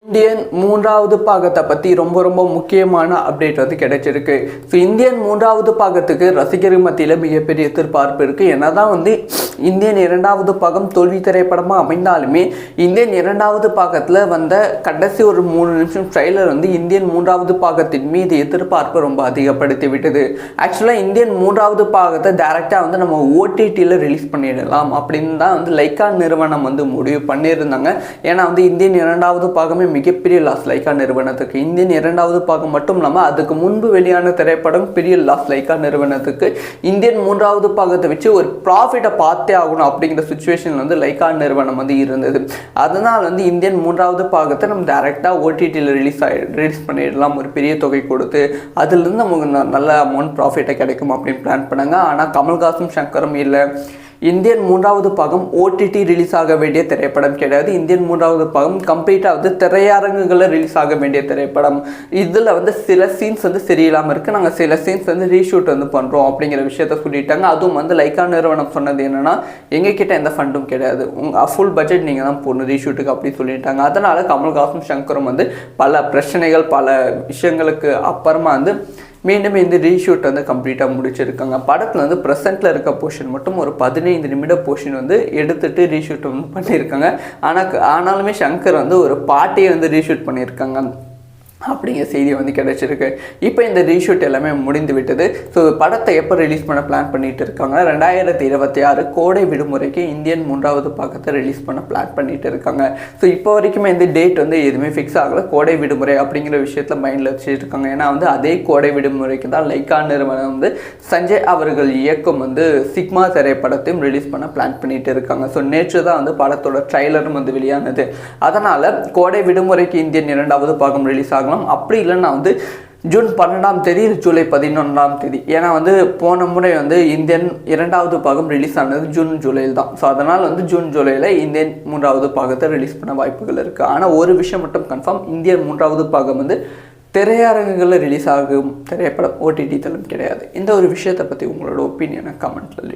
Indian மூன்றாவது பாகத்தை பற்றி ரொம்ப முக்கியமான அப்டேட் வந்து கிடைச்சிருக்கு. ஸோ இந்தியன் மூன்றாவது பாகத்துக்கு ரசிகர் மத்தியில் மிகப்பெரிய எதிர்பார்ப்பு இருக்குது. என்னதான் வந்து இந்தியன் இரண்டாவது பாகம் தோல்வி திரைப்படமாக அமைந்தாலுமே இந்தியன் இரண்டாவது பாகத்தில் வந்த கடைசி ஒரு 3 நிமிஷம் ட்ரைலர் வந்து இந்தியன் மூன்றாவது பாகத்தின் மீது எதிர்பார்ப்பை ரொம்ப அதிகப்படுத்தி விட்டது. ஆக்சுவலாக இந்தியன் மூன்றாவது பாகத்தை டைரெக்டாக வந்து நம்ம ஓடிடியில் ரிலீஸ் பண்ணிடலாம் அப்படின்னு தான் வந்து லைக்கா நிறுவனம் வந்து முடிவு பண்ணியிருந்தாங்க. ஏன்னா வந்து இந்தியன் இரண்டாவது பாகமே மிகப்பெரிய லாஸ் லைக்கா நிறுவனத்துக்கு. இந்தியன் இரண்டாவது பாகம் மட்டும் இல்லாமல் அதுக்கு முன்பு வெளியான திரைப்படம் பெரிய லாஸ் லைக்கா நிறுவனத்துக்கு. இந்தியன் மூன்றாவது பாகத்தை வச்சு ஒரு ப்ராஃபிட்டை பார்த்தே ஆகணும் அப்படிங்கிற சுச்சுவேஷன் வந்து லைக்கா நிறுவனம் வந்து இருந்தது. அதனால் வந்து இந்தியன் மூன்றாவது பாகத்தை நம்ம டைரெக்டாக ஓடிடியில் ரிலீஸ் பண்ணிடலாம் ஒரு பெரிய தொகை கொடுத்து, அதுலேருந்து நமக்கு நல்ல அமௌண்ட் ப்ராஃபிட்டை கிடைக்கும் அப்படின்னு பிளான் பண்ணாங்க. ஆனால் கமல்ஹாசனும் சங்கரும் இல்லை, இந்தியன் மூன்றாவது பாகம் ஓடிடி ரிலீஸ் ஆக வேண்டிய திரைப்படம் கிடையாது. இந்தியன் மூன்றாவது பாகம் கம்ப்ளீட்டாக வந்து திரையரங்குகளில் ரிலீஸ் ஆக வேண்டிய திரைப்படம். இதில் வந்து சில சீன்ஸ் வந்து சரியில்லாமல் இருக்குது, நாங்கள் சில சீன்ஸ் வந்து ரீஷூட் வந்து பண்ணுறோம் அப்படிங்கிற விஷயத்த சொல்லிட்டாங்க. அதுவும் வந்து லைக்கா நிறுவனம் சொன்னது என்னென்னா, எங்ககிட்ட எந்த ஃபண்டும் கிடையாது, உங்கள் ஃபுல் பட்ஜெட் நீங்கள் தான் போடணும் ரீஷூட்டுக்கு அப்படின்னு சொல்லிட்டாங்க. அதனால் கமல்ஹாசனும் சங்கரும் வந்து பல பிரச்சனைகள் பல விஷயங்களுக்கு அப்புறமா வந்து மீண்டும் இந்த ரீஷூட் வந்து கம்ப்ளீட்டாக முடிச்சிருக்காங்க. படத்தில் வந்து ப்ரெசென்ட்டில் இருக்க போர்ஷன் மட்டும் ஒரு 15 நிமிட போர்ஷன் வந்து எடுத்துகிட்டு ரீஷூட் வந்து பண்ணியிருக்காங்க. ஆனாலுமே சங்கர் வந்து ஒரு பாட்டையை வந்து ரீஷூட் பண்ணியிருக்காங்க அப்படிங்கிற செய்தி வந்து கிடைச்சிருக்கு. இப்போ இந்த ரீஷூட் எல்லாமே முடிந்து விட்டது. ஸோ படத்தை எப்போ ரிலீஸ் பண்ண பிளான் பண்ணிட்டு இருக்காங்க, 2026 கோடை விடுமுறைக்கு இந்தியன் மூன்றாவது பாகத்தை ரிலீஸ் பண்ண பிளான் பண்ணிட்டு இருக்காங்க. ஸோ இப்போ வரைக்குமே இந்த டேட் வந்து எதுவுமே ஃபிக்ஸ் ஆகலை. கோடை விடுமுறை அப்படிங்கிற விஷயத்தில் மைண்டில் வச்சுட்டு இருக்காங்க. ஏன்னா வந்து அதே கோடை விடுமுறைக்கு தான் லைக்கா நிறுவனம் வந்து சஞ்சய் அவர்கள் இயக்கும் வந்து சிக்மா திரைப்படத்தையும் ரிலீஸ் பண்ண பிளான் பண்ணிட்டு இருக்காங்க. ஸோ நேற்று தான் வந்து படத்தோட ட்ரைலரும் வந்து வெளியானது. அதனால் கோடை விடுமுறைக்கு இந்தியன் இரண்டாவது பாகம் ரிலீஸ் ஆகலாம். அப்படி இல்லைன்னா வந்து ஜூன் 12ஆம் தேதி ஜூலை 11ஆம் தேதி. ஏன்னா வந்து போன முறை வந்து இந்தியன் இரண்டாவது பாகம் ரிலீஸ் ஆனது ஜூன் ஜூலையில் தான். ஸோ அதனால் வந்து ஜூன் ஜூலையில் இந்தியன் மூன்றாவது பாகத்தை ரிலீஸ் பண்ண வாய்ப்புகள் இருக்குது. ஆனால் ஒரு விஷயம் மட்டும் கன்ஃபார்ம், இந்தியன் மூன்றாவது பாகம் வந்து திரையரங்குகளில் ரிலீஸ் ஆகும் திரைப்படம் ஓடிடி தளம் கிடையாது. இந்த ஒரு விஷயத்தை பற்றி உங்களோட ஒப்பீனியனை கமெண்ட்டில்